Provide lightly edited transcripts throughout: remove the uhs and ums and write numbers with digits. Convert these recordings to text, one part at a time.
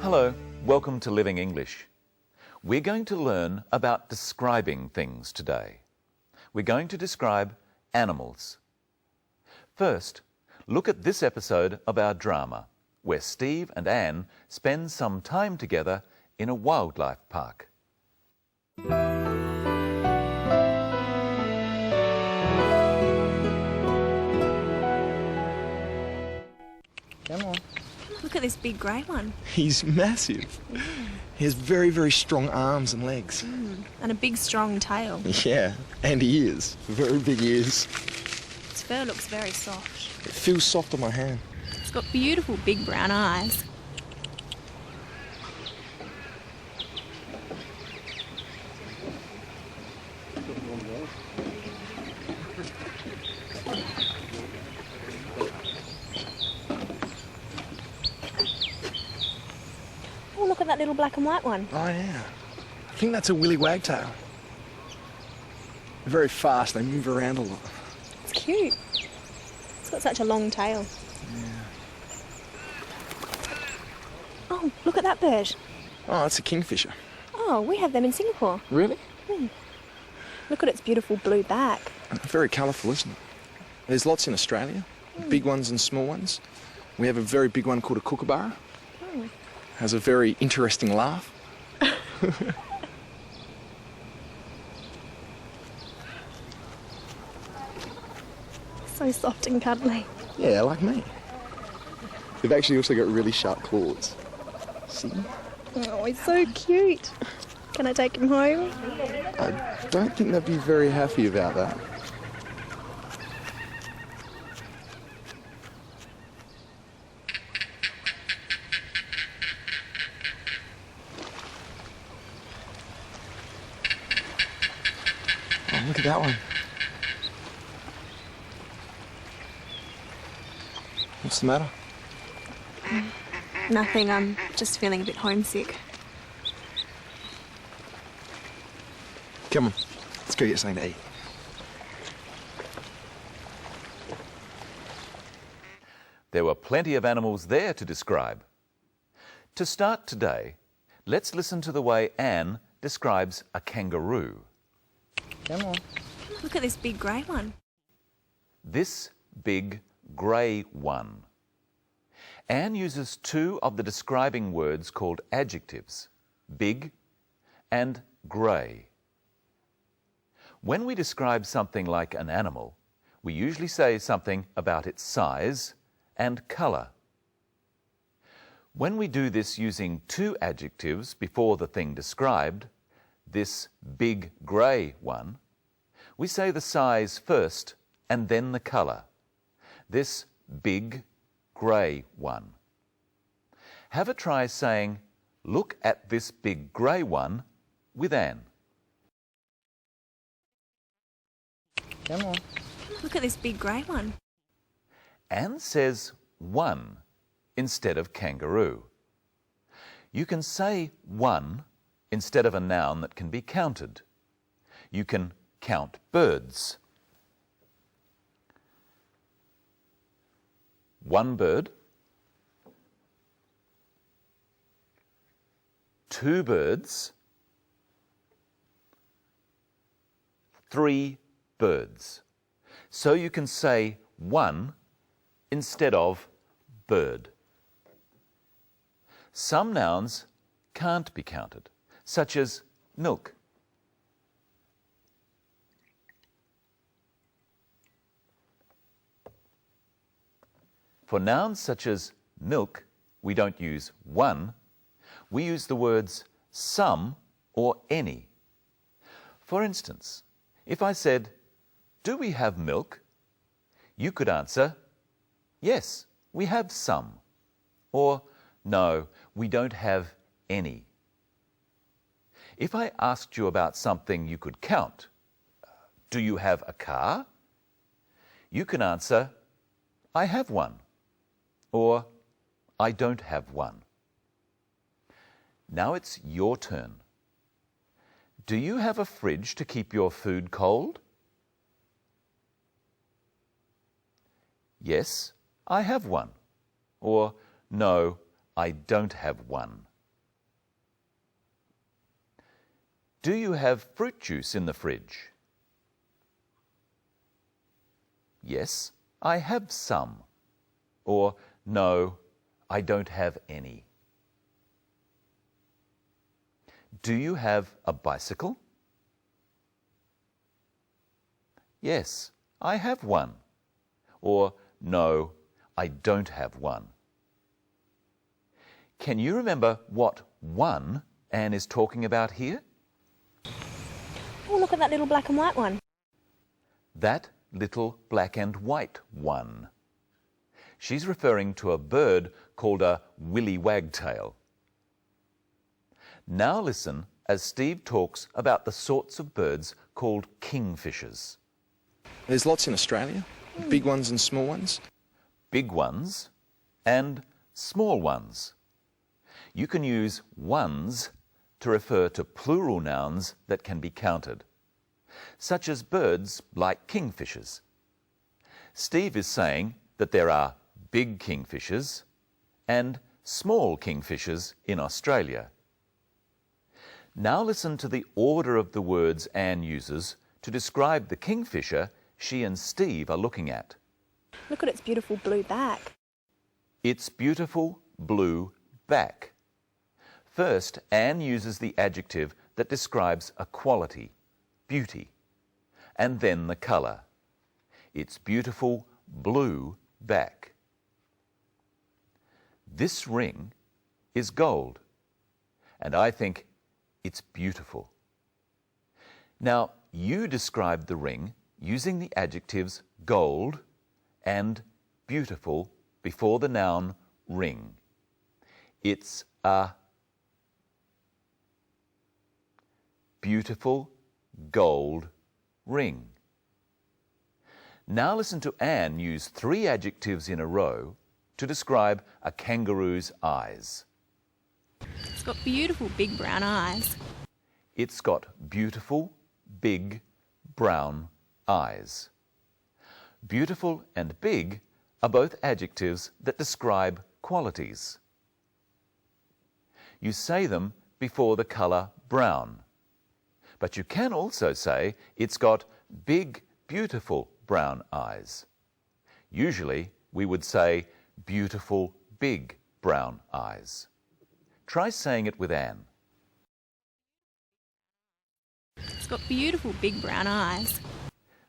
Hello, welcome to Living English. We're going to learn about describing things today. We're going to describe animals. First, look at this episode of our drama, where Steve and Anne spend some time together in a wildlife park. Come on. Look at this big grey one. He's massive. He has very, very strong arms and legs. And a big strong tail. Yeah, and ears. Very big ears. Its fur looks very soft. It feels soft on my hand. It's got beautiful big brown eyes. Oh, look at that little black and white one. Oh, yeah. I think that's a willy wagtail. They're very fast. They move around a lot. It's cute. It's got such a long tail. Oh, look at that bird. Oh, it's a kingfisher. Oh, we have them in Singapore. Really? Look at its beautiful blue back. Very colourful, isn't it? There's lots in Australia, big ones and small ones. We have a very big one called a kookaburra. Has a very interesting laugh. So soft and cuddly. Yeah, like me. They've actually also got really sharp claws. See? Oh, he's so cute. Can I take him home? I don't think they'd be very happy about that. Oh, look at that one. What's the matter? Nothing, I'm just feeling a bit homesick. Come on, let's go get something to eat. There were plenty of animals there to describe. To start today, let's listen to the way Anne describes a kangaroo. Come on. Look at this big grey one. This big grey one. Anne uses two of the describing words called adjectives, big and grey. When we describe something like an animal, we usually say something about its size and colour. When we do this using two adjectives before the thing described, this big grey one, we say the size first and then the colour. This big grey one. Have a try saying, "Look at this big grey one," with Anne. Come on. Look at this big grey one. Anne says one instead of kangaroo. You can say one instead of a noun that can be counted. You can count birds. One bird, two birds, three birds. So you can say one instead of bird. Some nouns can't be counted, such as milk. For nouns such as milk, we don't use one. We use the words some or any. For instance, if I said, "Do we have milk?" you could answer, "Yes, we have some," or "No, we don't have any." If I asked you about something you could count, "Do you have a car?" you can answer, "I have one," or "I don't have one." Now it's your turn. Do you have a fridge to keep your food cold? Yes, I have one. Or, no, I don't have one. Do you have fruit juice in the fridge? Yes, I have some. Or, no, I don't have any. Do you have a bicycle? Yes, I have one. Or, no, I don't have one. Can you remember what one Anne is talking about here? Oh, look at that little black and white one. That little black and white one. She's referring to a bird called a willy wagtail. Now listen as Steve talks about the sorts of birds called kingfishers. There's lots in Australia, big ones and small ones. Big ones and small ones. You can use ones to refer to plural nouns that can be counted, such as birds like kingfishers. Steve is saying that there are big kingfishers and small kingfishers in Australia. Now listen to the order of the words Anne uses to describe the kingfisher she and Steve are looking at. Look at its beautiful blue back. Its beautiful blue back. First, Anne uses the adjective that describes a quality, beauty, and then the colour. Its beautiful blue back. This ring is gold, and I think it's beautiful. Now, you describe the ring using the adjectives gold and beautiful before the noun ring. It's a beautiful gold ring. Now listen to Anne use 3 adjectives in a row to describe a kangaroo's eyes. It's got beautiful big brown eyes. It's got beautiful, big, brown eyes. Beautiful and big are both adjectives that describe qualities. You say them before the colour brown. But you can also say it's got big, beautiful brown eyes. Usually we would say beautiful, big brown eyes. Try saying it with Anne. It's got beautiful big brown eyes.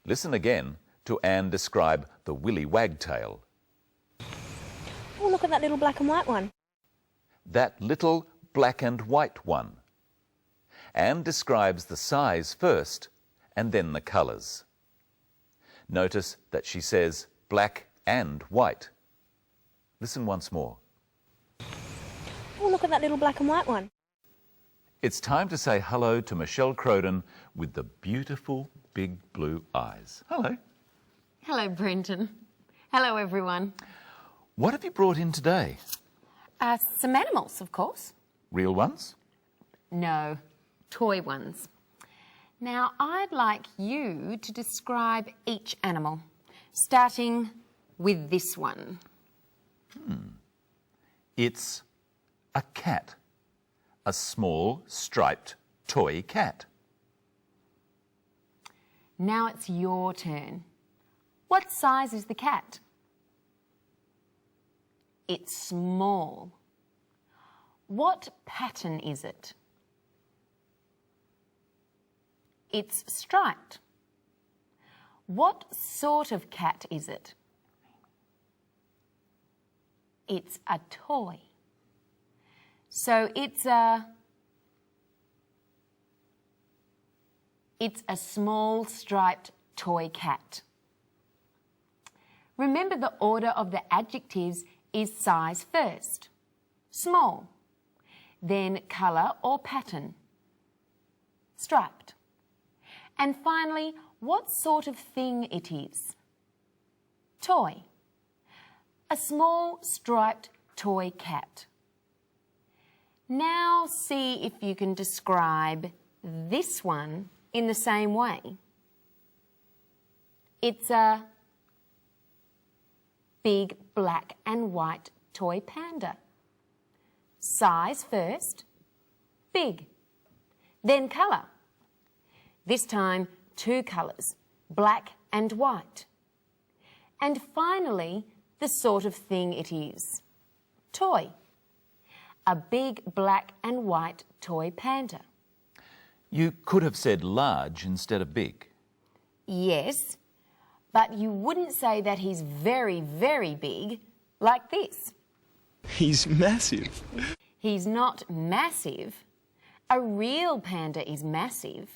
Listen again to Anne describe the willy wagtail. Oh, look at that little black and white one. That little black and white one. Anne describes the size first and then the colours. Notice that she says black and white. Listen once more. Oh, look at that little black and white one. It's time to say hello to Michelle Crowden with the beautiful big blue eyes. Hello. Hello, Brenton. Hello, everyone. What have you brought in today? Some animals, of course. Real ones? No, toy ones. Now, I'd like you to describe each animal, starting with this one. It's a cat. A small, striped toy cat. Now it's your turn. What size is the cat? It's small. What pattern is it? It's striped. What sort of cat is it? It's a toy. So it's a small striped toy cat. Remember, the order of the adjectives is size first, small, then colour or pattern, striped, and finally what sort of thing it is, toy, a small striped toy cat. Now see if you can describe this one in the same way. It's a big black and white toy panda. Size first, big. Then colour, This time, 2 colours, black and white. And finally, the sort of thing it is. Toy. A big black and white toy panda. You could have said large instead of big. Yes, but you wouldn't say that he's very, very big like this. He's massive. He's not massive. A real panda is massive.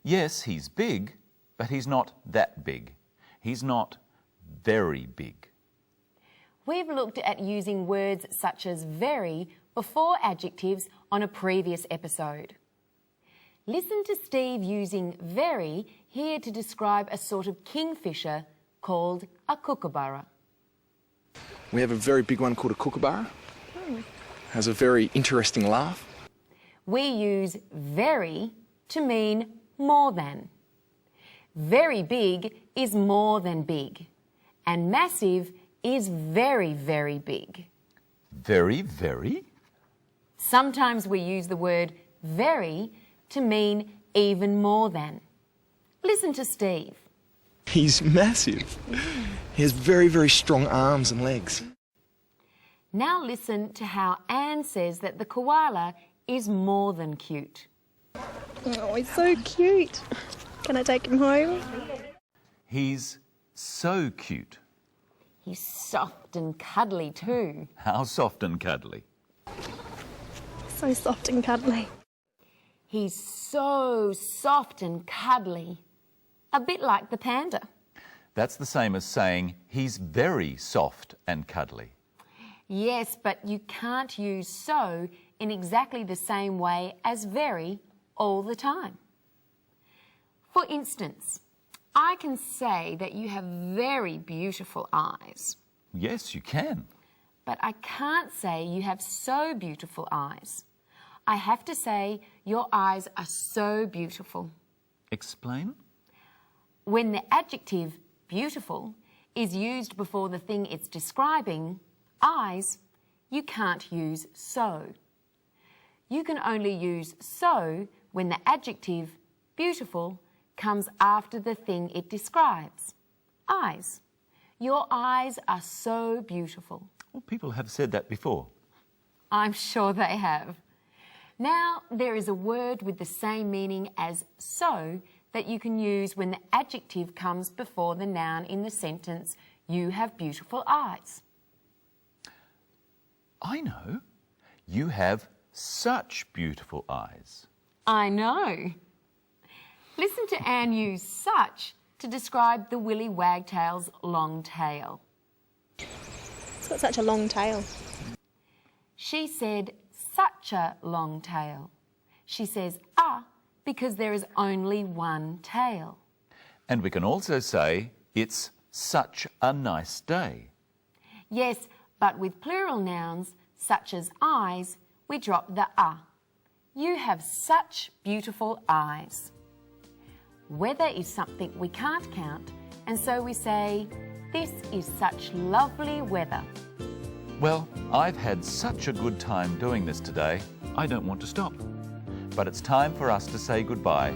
Yes, he's big, but he's not that big. He's not very big. We've looked at using words such as very before adjectives on a previous episode. Listen to Steve using very here to describe a sort of kingfisher called a kookaburra. We have a very big one called a kookaburra. Has a very interesting laugh. We use very to mean more than. Very big is more than big, and massive is very, very big. Very, very? Sometimes we use the word very to mean even more than. Listen to Steve. He's massive. He has very, very strong arms and legs. Now listen to how Anne says that the koala is more than cute. Oh, he's so cute. Can I take him home? He's so cute. He's soft and cuddly too. How soft and cuddly. So soft and cuddly. He's so soft and cuddly. A bit like the panda. That's the same as saying he's very soft and cuddly. Yes, but you can't use so in exactly the same way as very all the time. For instance, I can say that you have very beautiful eyes, Yes, you can. but I can't say you have so beautiful eyes. I have to say your eyes are so beautiful. Explain? When the adjective beautiful is used before the thing it's describing, eyes, you can't use so. You can only use so when the adjective beautiful comes after the thing it describes. Eyes. Your eyes are so beautiful. Well, people have said that before. I'm sure they have. Now, there is a word with the same meaning as so that you can use when the adjective comes before the noun in the sentence, you have beautiful eyes. I know. You have such beautiful eyes. I know. Listen to Anne use such to describe the willy wagtail's long tail. It's got such a long tail. She said such a long tail. She says because there is only one tail. And we can also say it's such a nice day. Yes, but with plural nouns such as eyes, we drop the You have such beautiful eyes. Weather is something we can't count, and so we say, this is such lovely weather. Well, I've had such a good time doing this today, I don't want to stop. But it's time for us to say goodbye.